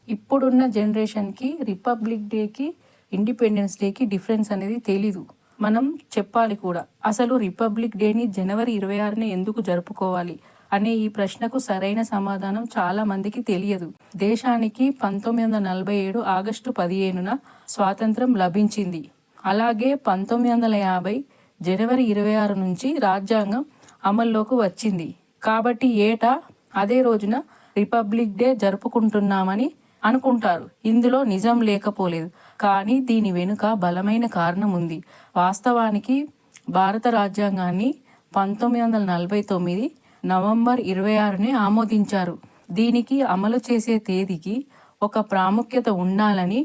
ఇప్పుడున్న జనరేషన్కి రిపబ్లిక్ డేకి ఇండిపెండెన్స్ డేకి డిఫరెన్స్ అనేది తెలీదు. మనం చెప్పాలి కూడా. అసలు రిపబ్లిక్ డేని జనవరి 26నే ఎందుకు జరుపుకోవాలి అనే ఈ ప్రశ్నకు సరైన సమాధానం చాలా మందికి తెలియదు. దేశానికి 1947 ఆగస్టు 15న స్వాతంత్రం లభించింది. అలాగే 1950 జనవరి 26 నుంచి రాజ్యాంగం అమల్లోకి వచ్చింది. కాబట్టి ఏటా అదే రోజున రిపబ్లిక్ డే జరుపుకుంటున్నామని అనుకుంటారు. ఇందులో నిజం లేకపోలేదు, కానీ దీని వెనుక బలమైన కారణం ఉంది. వాస్తవానికి భారత రాజ్యాంగాన్ని 1949 నవంబర్ 26నే ఆమోదించారు. దీనికి అమలు చేసే తేదీకి ఒక ప్రాముఖ్యత ఉండాలని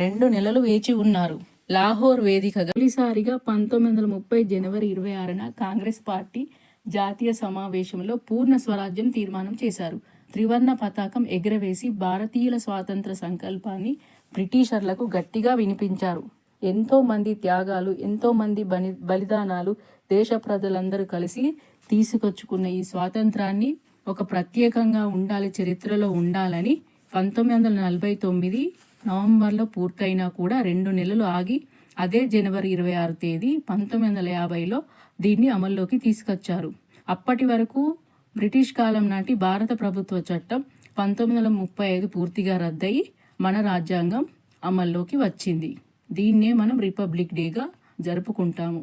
2 నెలలు వేచి ఉన్నారు. లాహోర్ వేదికగా తొలిసారిగా 1930 జనవరి 26న కాంగ్రెస్ పార్టీ జాతీయ సమావేశంలో పూర్ణ స్వరాజ్యం తీర్మానం చేశారు. త్రివర్ణ పతాకం ఎగురవేసి భారతీయుల స్వాతంత్ర సంకల్పాన్ని బ్రిటిషర్లకు గట్టిగా వినిపించారు. ఎంతో మంది త్యాగాలు, ఎంతో మంది బలిదానాలు, దేశ ప్రజలందరూ కలిసి తీసుకొచ్చుకున్న ఈ స్వాతంత్రాన్ని ఒక ప్రత్యేకంగా ఉండాలి, చరిత్రలో ఉండాలని 1949 నవంబర్లో పూర్తయినా కూడా 2 నెలలు ఆగి అదే జనవరి 26 తేదీ 1950లో దీన్ని అమల్లోకి తీసుకొచ్చారు. అప్పటి వరకు బ్రిటిష్ కాలం నాటి భారత ప్రభుత్వ చట్టం 1935 పూర్తిగా రద్దయి మన రాజ్యాంగం అమల్లోకి వచ్చింది. దీన్నే మనం రిపబ్లిక్ డేగా జరుపుకుంటాము.